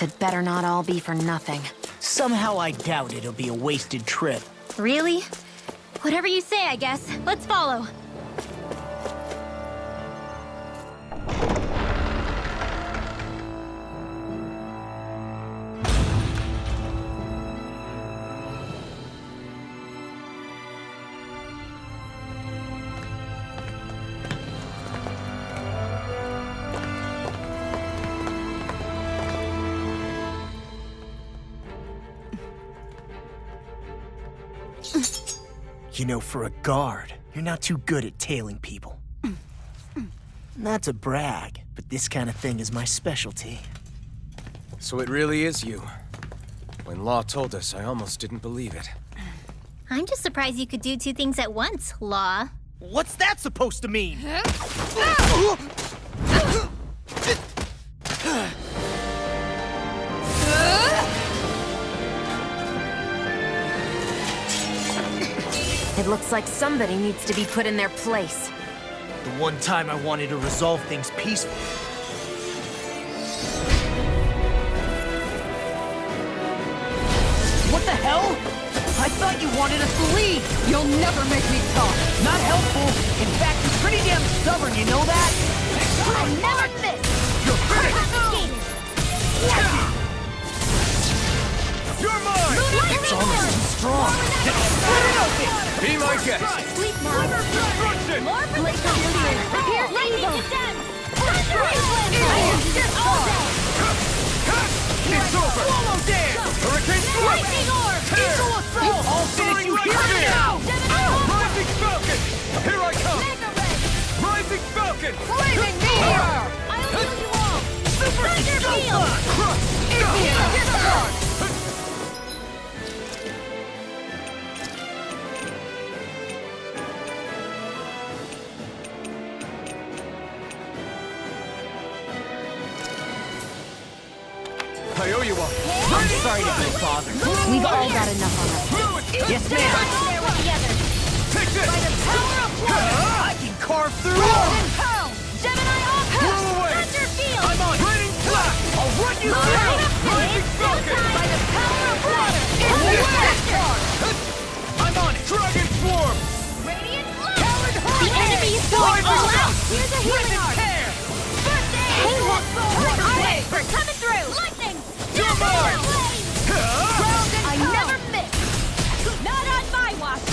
Guess it better not all be for nothing. Somehow I doubt it'll be a wasted trip. Really? Whatever you say, I guess. Let's follow. You know, for a guard, you're not too good at tailing people. Not to brag, but this kind of thing is my specialty. So it really is you. When Law told us, I almost didn't believe it. I'm just surprised you could do two things at once, Law. What's that supposed to mean? It looks like somebody needs to be put in their place. The one time I wanted to resolve things peacefully. What the hell? I thought you wanted us to leave! You'll never make me talk! Not helpful! In fact, you're pretty damn stubborn, you know that? I never miss! You're finished! You're mine! It's almost too strong! Split it open! Be my guest! Sleep now! More precision! Prepare for evil! It's over! Swallow dance! Hurricane Storm! Lightning orb! Eagle assault! I'll finish you here and now! Rising Falcon! Here I come! Rising Falcon! Flaming meteor! I'll heal you all! Super Field! Crush! I owe you one. I'm sorry to be a bother. We've all got enough on us. Yes, ma'am. There we're together! Take this! By the power of blood! I can carve through. Gemini off! Blow away! Thunder field! I'm on. Raining Flash! I'll run you through. Rising Falcon! By the power of blood! I'm on it. Dragon Swarm! Radiant light! The enemy is going all out! Here's a healing art! First aid! Hey, look! We're coming through! Lightning! You're mine! I never miss! Not on my watch!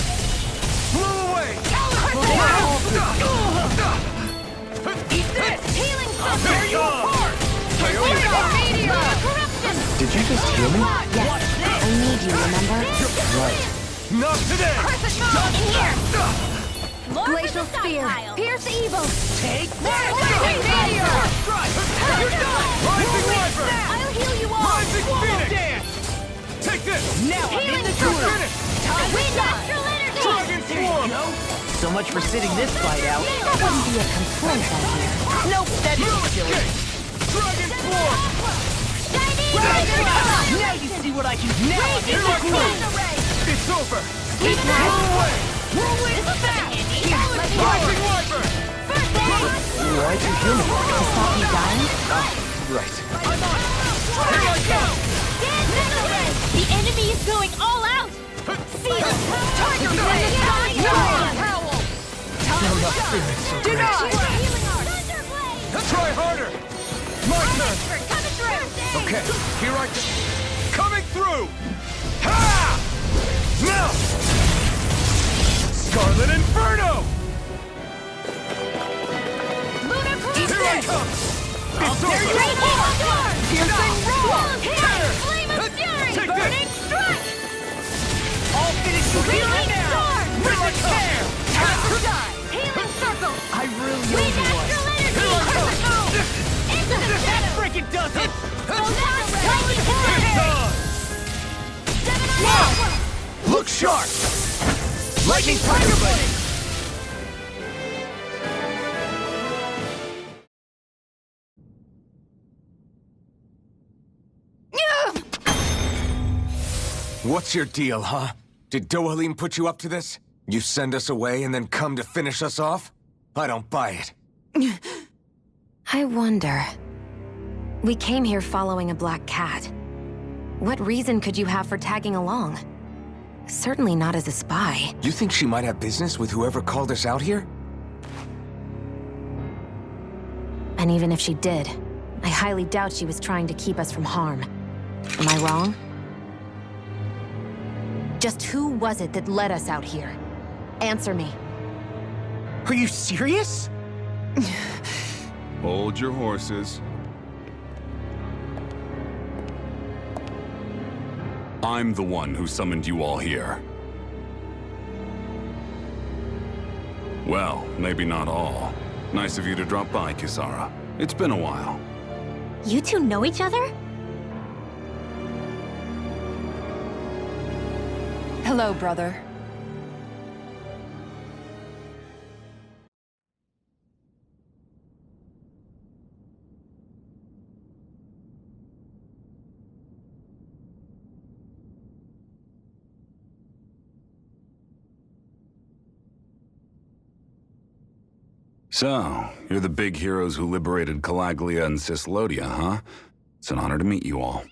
Blow away! Eat this. Healing I'll thunder! tear you apart! I owe you one! Meteor! Corruption! Did you just hear me? Yes, I need you, remember? Right. Not today! In here! Lord Glacial with the Spear, stockpile. pierce evil! Take Lightning meteor! You're done! Rising Wyvern! I'll heal you all! Rising Phoenix! Take this! Now I'm in Healing the circle. groove. Time wind astral energy! Dragon There you Swarm! go. So much for sitting this fight out. That wouldn't be a complaint, I hear. Nope, that is silly. Escape! Dragon Swarm! Now you see what I can do. Now I'm in the groove. It's over! Sleep Blow now! away! Whirlwind fast! Rising Wyvern! First aid! Why'd you hear me? To stop you dying? Right. Here I go! The enemy is going all out! Seal! Tiger blade! Howl! Denied! Healing art! Thunder blade! Try harder! My turn! Expert coming through! Okay, here I go. Coming through! Ha! Now! Scarlet Inferno! Lunar Here I come! It's over! Piercing roar! Tear! Flame of fury! Take Burning this! strike! I'll finish you here and Raging now. storm! Here I come! Time to die! Healing circle! I really owe Wind you one. astral energy! Here I come! Into the shadow! Freaking does it. Lightning It's hit! on! Gemini! Look sharp! Lightning Tiger Blade! What's your deal, huh? Did Dohalim put you up to this? You send us away and then come to finish us off? I don't buy it. I wonder. We came here following a black cat. What reason could you have for tagging along? Certainly not as a spy. You think she might have business with whoever called us out here? And even if she did, I highly doubt she was trying to keep us from harm. Am I wrong? Just who was it that led us out here? Answer me. Are you serious? Hold your horses. I'm the one who summoned you all here. Well, maybe not all. Nice of you to drop by, Kisara. It's been a while. You two know each other? Hello, brother. So, you're the big heroes who liberated Calaglia and Cislodia, huh? It's an honor to meet you all.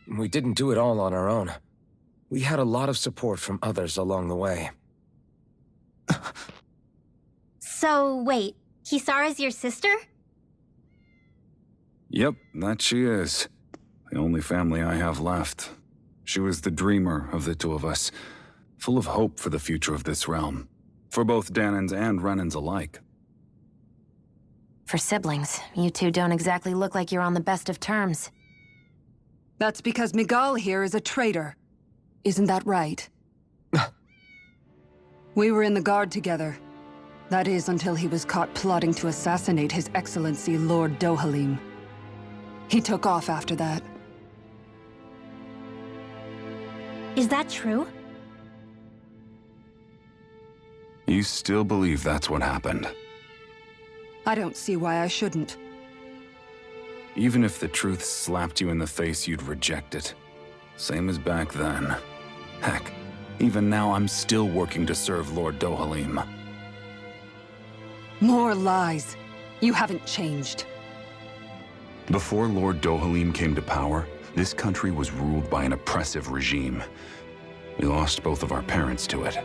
We didn't do it all on our own. We had a lot of support from others along the way. So, wait. Kisara's your sister? Yep, that she is. The only family I have left. She was the dreamer of the two of us, full of hope for the future of this realm, for both Dahans and Renans alike. For siblings, you two don't exactly look like you're on the best of terms. That's because Migal here is a traitor. Isn't that right? We were in the Guard together. That is, until he was caught plotting to assassinate His Excellency Lord Dohalim. He took off after that. Is that true? You still believe that's what happened? I don't see why I shouldn't. Even if the truth slapped you in the face, you'd reject it. Same as back then. Heck, even now I'm still working to serve Lord Dohalim. More lies. You haven't changed. Before Lord Dohalim came to power, this country was ruled by an oppressive regime. We lost both of our parents to it.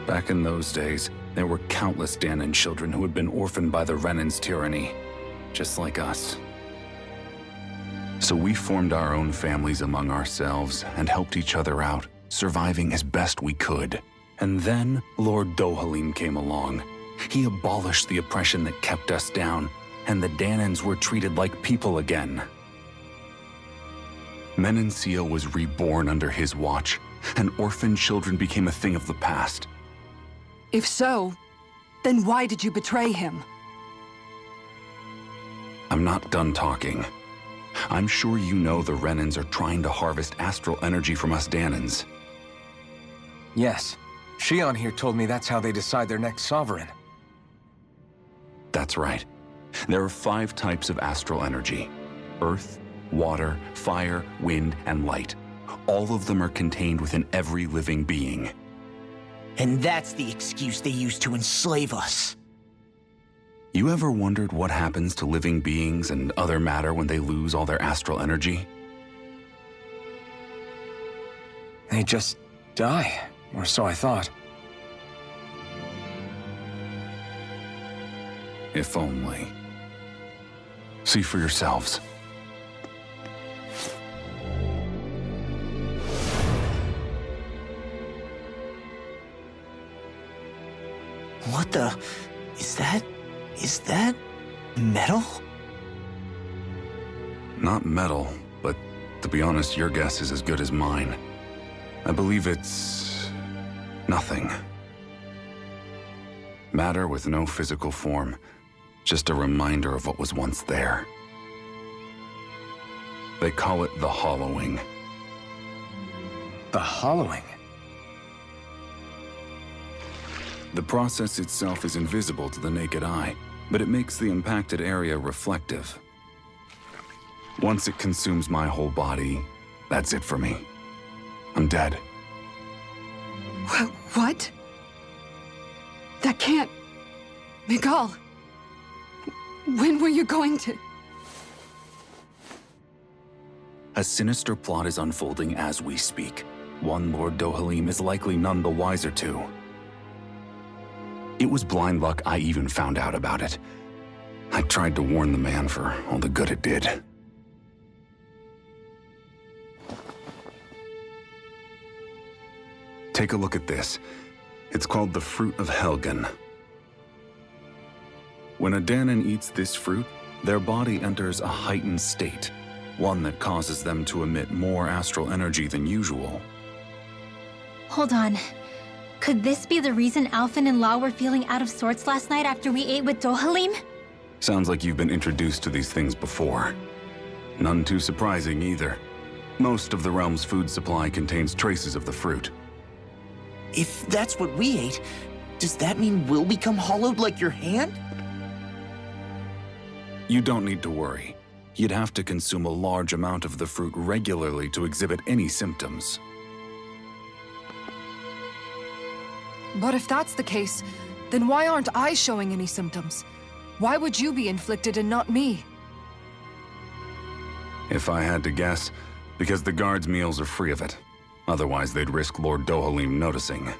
Back in those days, there were countless Dahan children who had been orphaned by the Renans' tyranny, just like us. So we formed our own families among ourselves and helped each other out, surviving as best we could. And then Lord Dolhalim came along. He abolished the oppression that kept us down, and the Dahans were treated like people again. Menancia was reborn under his watch, and orphaned children became a thing of the past. If so, then why did you betray him? I'm not done talking. I'm sure you know the Renans are trying to harvest astral energy from us Dahans. Yes. Shion here told me that's how they decide their next sovereign. That's right. There are 5 types of astral energy: earth, water, fire, wind, and light. All of them are contained within every living being. And that's the excuse they use to enslave us. You ever wondered what happens to living beings and other matter when they lose all their astral energy? They just die, or so I thought. If only. See for yourselves. What the... Is that metal? Not metal, but to be honest, your guess is as good as mine. I believe it's... nothing. Matter with no physical form. Just a reminder of what was once there. They call it the hollowing. The hollowing? The process itself is invisible to the naked eye, but it makes the impacted area reflective. Once it consumes my whole body, that's it for me. I'm dead. What? That can't... Migal, when were you going to... A sinister plot is unfolding as we speak. One Lord Dohalim is likely none the wiser to. It was blind luck I even found out about it. I tried to warn the man for all the good it did. Take a look at this. It's called the Fruit of Helgan. When a Dahan eats this fruit, their body enters a heightened state, one that causes them to emit more astral energy than usual. Hold on. Could this be the reason Alphen and Law were feeling out of sorts last night after we ate with Dohalim? Sounds like you've been introduced to these things before. None too surprising either. Most of the realm's food supply contains traces of the fruit. If that's what we ate, does that mean we'll become hollowed like your hand? You don't need to worry. You'd have to consume a large amount of the fruit regularly to exhibit any symptoms. But if that's the case, then why aren't I showing any symptoms? Why would you be inflicted and not me? If I had to guess, because the guards' meals are free of it. Otherwise, they'd risk Lord Dohalim noticing.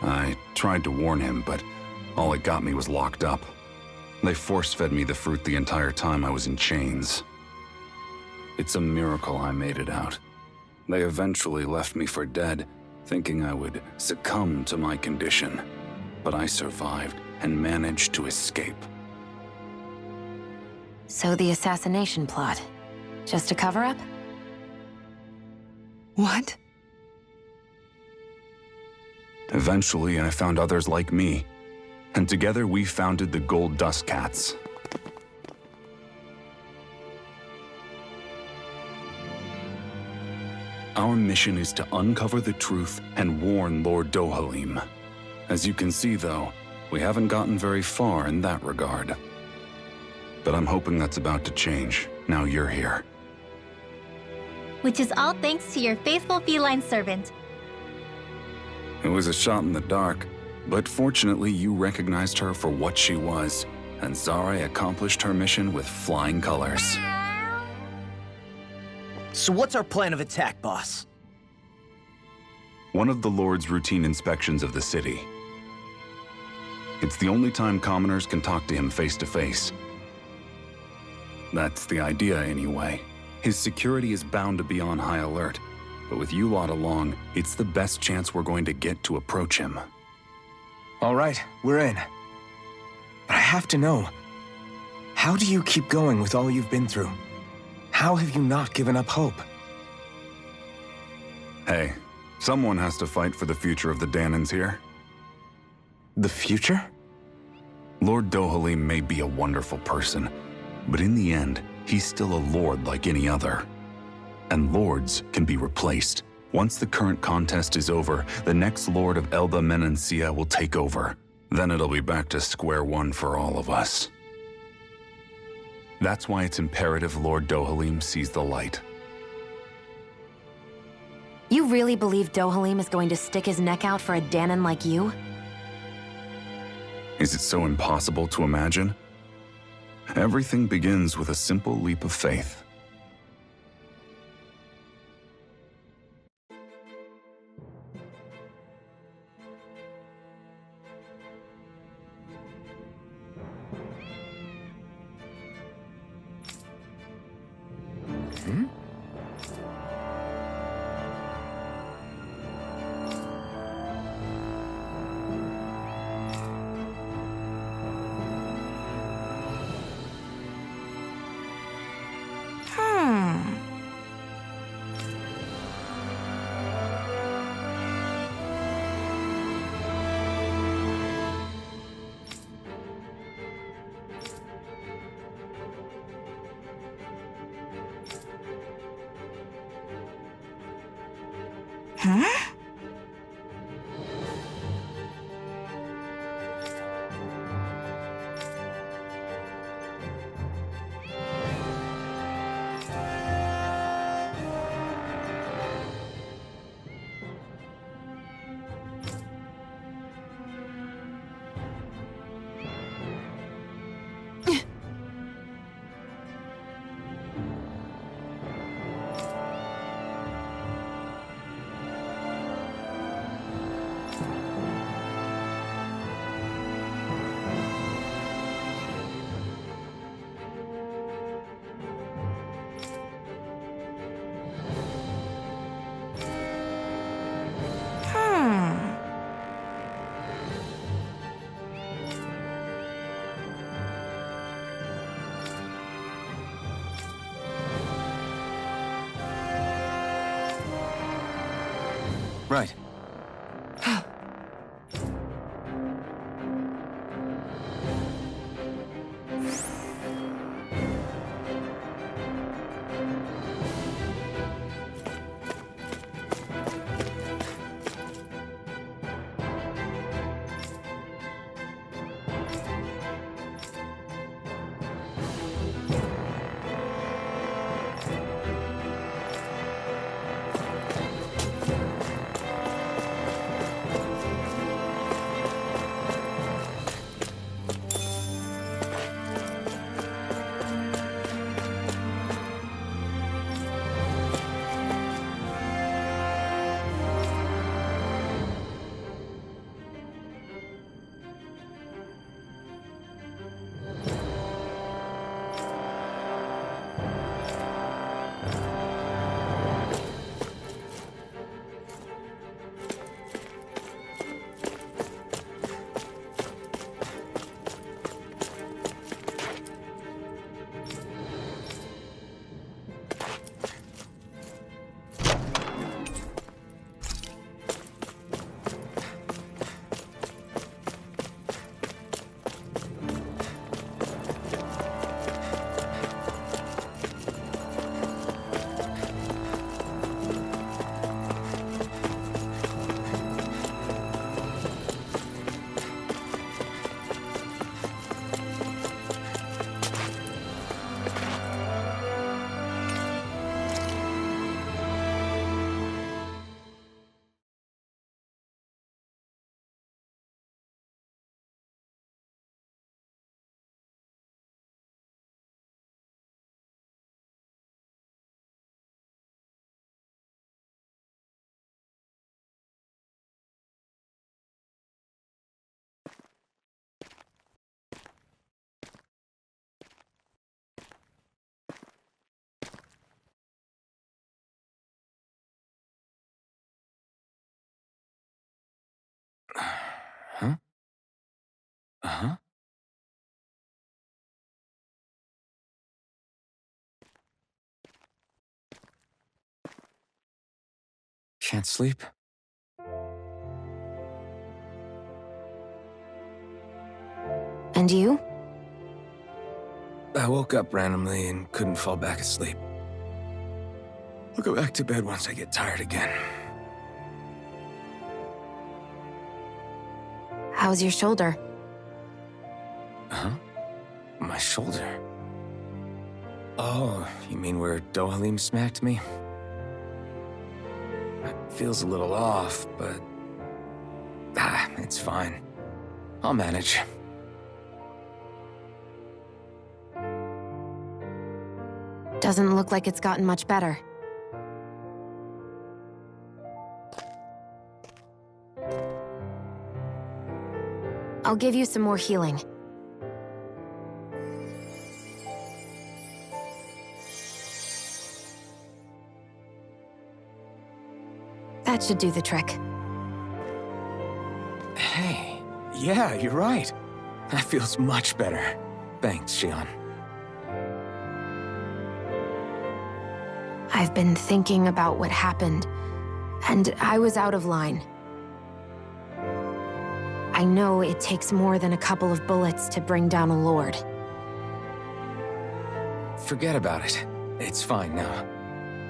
I tried to warn him, but all it got me was locked up. They force-fed me the fruit the entire time I was in chains. It's a miracle I made it out. They eventually left me for dead, thinking I would succumb to my condition. But I survived and managed to escape. So the assassination plot, just a cover-up? What? Eventually, I found others like me, and together we founded the Gold Dust Cats. Our mission is to uncover the truth and warn Lord Dohalim. As you can see, though, we haven't gotten very far in that regard. But I'm hoping that's about to change, now you're here. Which is all thanks to your faithful feline servant. It was a shot in the dark, but fortunately you recognized her for what she was, and Zare accomplished her mission with flying colors. So what's our plan of attack, boss? One of the Lord's routine inspections of the city. It's the only time commoners can talk to him face to face. That's the idea, anyway. His security is bound to be on high alert, but with you lot along, it's the best chance we're going to get to approach him. All right, we're in. But I have to know, how do you keep going with all you've been through? How have you not given up hope? Hey, someone has to fight for the future of the Dahans here. The future? Lord Dohalim may be a wonderful person, but in the end, he's still a lord like any other. And lords can be replaced. Once the current contest is over, the next lord of Elba Menancia will take over. Then it'll be back to square one for all of us. That's why it's imperative Lord Dohalim sees the light. You really believe Dohalim is going to stick his neck out for a Dahan like you? Is it so impossible to imagine? Everything begins with a simple leap of faith. Right. Huh? Uh-huh. Can't sleep? And you? I woke up randomly and couldn't fall back asleep. I'll go back to bed once I get tired again. How's your shoulder? Huh? My shoulder? Oh, you mean where Dohalim smacked me? It feels a little off, but... it's fine. I'll manage. Doesn't look like it's gotten much better. I'll give you some more healing. That should do the trick. Hey, yeah, you're right. That feels much better. Thanks, Xion. I've been thinking about what happened, and I was out of line. I know it takes more than a couple of bullets to bring down a lord. Forget about it. It's fine now.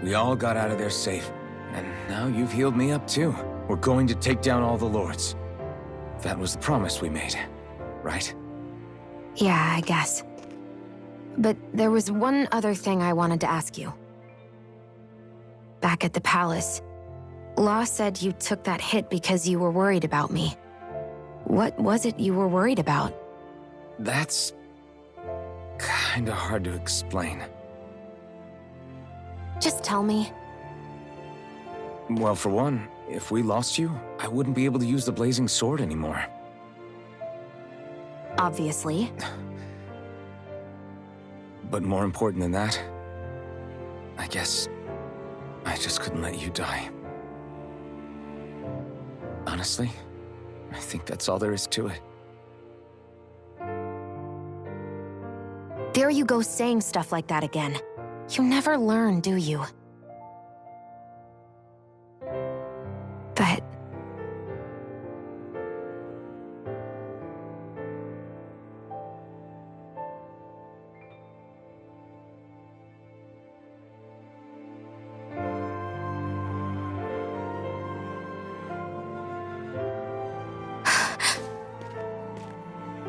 We all got out of there safe, and now you've healed me up too. We're going to take down all the lords. That was the promise we made, right? Yeah, I guess. But there was one other thing I wanted to ask you. Back at the palace, Law said you took that hit because you were worried about me. What was it you were worried about? That's... kinda hard to explain. Just tell me. Well, for one, if we lost you, I wouldn't be able to use the blazing sword anymore. Obviously. But more important than that, I guess I just couldn't let you die. Honestly, I think that's all there is to it. There you go saying stuff like that again. You never learn, do you? But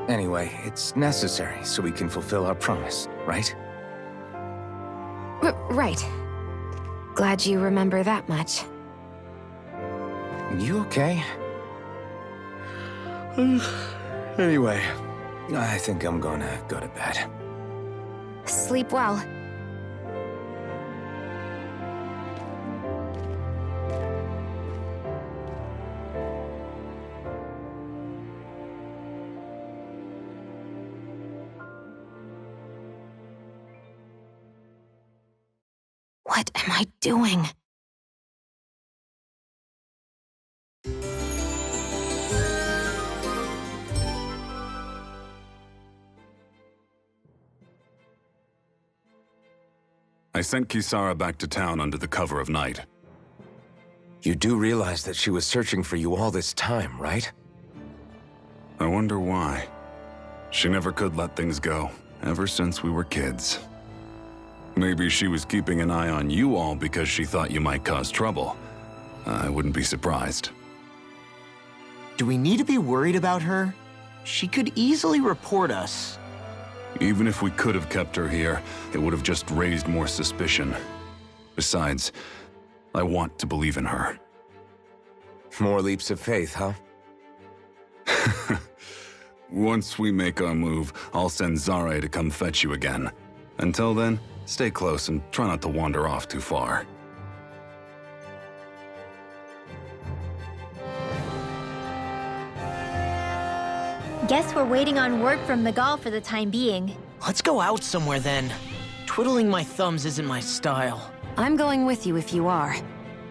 Anyway, it's necessary so we can fulfill our promise, right? Right. Glad you remember that much. You okay? Anyway, I think I'm gonna go to bed. Sleep well. What am I doing? I sent Kisara back to town under the cover of night. You do realize that she was searching for you all this time, right? I wonder why. She never could let things go, ever since we were kids. Maybe she was keeping an eye on you all because she thought you might cause trouble. I wouldn't be surprised. Do we need to be worried about her? She could easily report us. Even if we could have kept her here, it would have just raised more suspicion. Besides, I want to believe in her. More leaps of faith, huh? Once we make our move, I'll send Zare to come fetch you again. Until then, stay close and try not to wander off too far. Guess we're waiting on word from Migal for the time being. Let's go out somewhere then. Twiddling my thumbs isn't my style. I'm going with you if you are.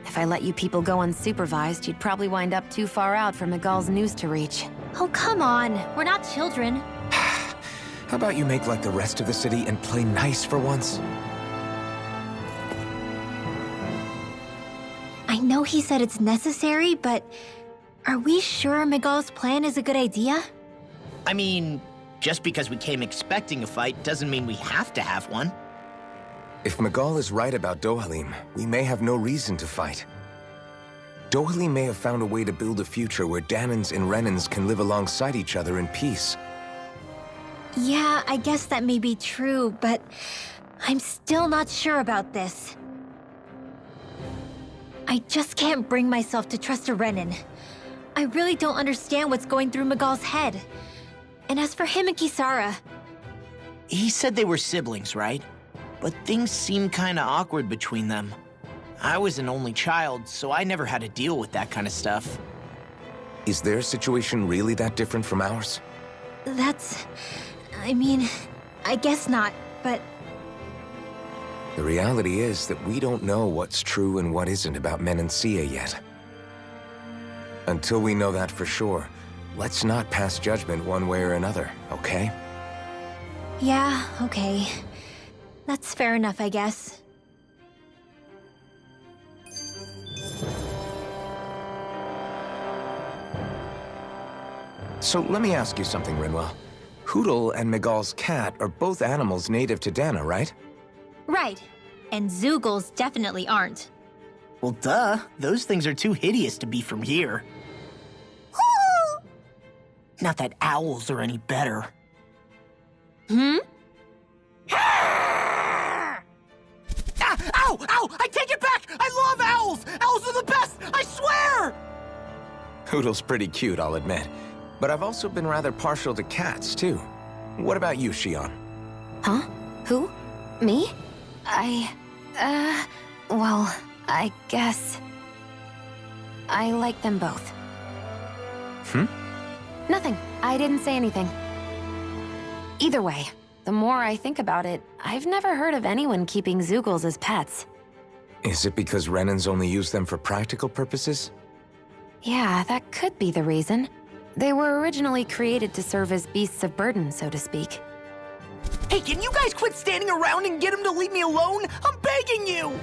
If I let you people go unsupervised, you'd probably wind up too far out for Migal's news to reach. Oh, come on. We're not children. How about you make like the rest of the city and play nice for once? I know he said it's necessary, but are we sure Migal's plan is a good idea? I mean, just because we came expecting a fight doesn't mean we have to have one. If Migal is right about Dohalim, we may have no reason to fight. Dohalim may have found a way to build a future where Dahans and Renans can live alongside each other in peace. Yeah, I guess that may be true, but I'm still not sure about this. I just can't bring myself to trust a Renan. I really don't understand what's going through Migal's head. And as for him and Kisara... He said they were siblings, right? But things seem kinda awkward between them. I was an only child, so I never had to deal with that kind of stuff. Is their situation really that different from ours? That's... I mean, I guess not, but... The reality is that we don't know what's true and what isn't about Menancia yet. Until we know that for sure, let's not pass judgment one way or another, okay? Yeah, okay. That's fair enough, I guess. So let me ask you something, Rinwell. Hootle and Migal's cat are both animals native to Dana, right? Right. And Zoogles definitely aren't. Well, duh. Those things are too hideous to be from here. Not that owls are any better. Hmm? Ah! Ow! Ow! I take it back! I love owls! Owls are the best! I swear! Hootle's pretty cute, I'll admit. But I've also been rather partial to cats, too. What about you, Shion? Huh? Who? Me? Well, I guess... I like them both. Nothing. I didn't say anything. Either way, the more I think about it, I've never heard of anyone keeping Zoogles as pets. Is it because Renans only use them for practical purposes? Yeah, that could be the reason. They were originally created to serve as beasts of burden, so to speak. Hey, can you guys quit standing around and get him to leave me alone? I'm begging you!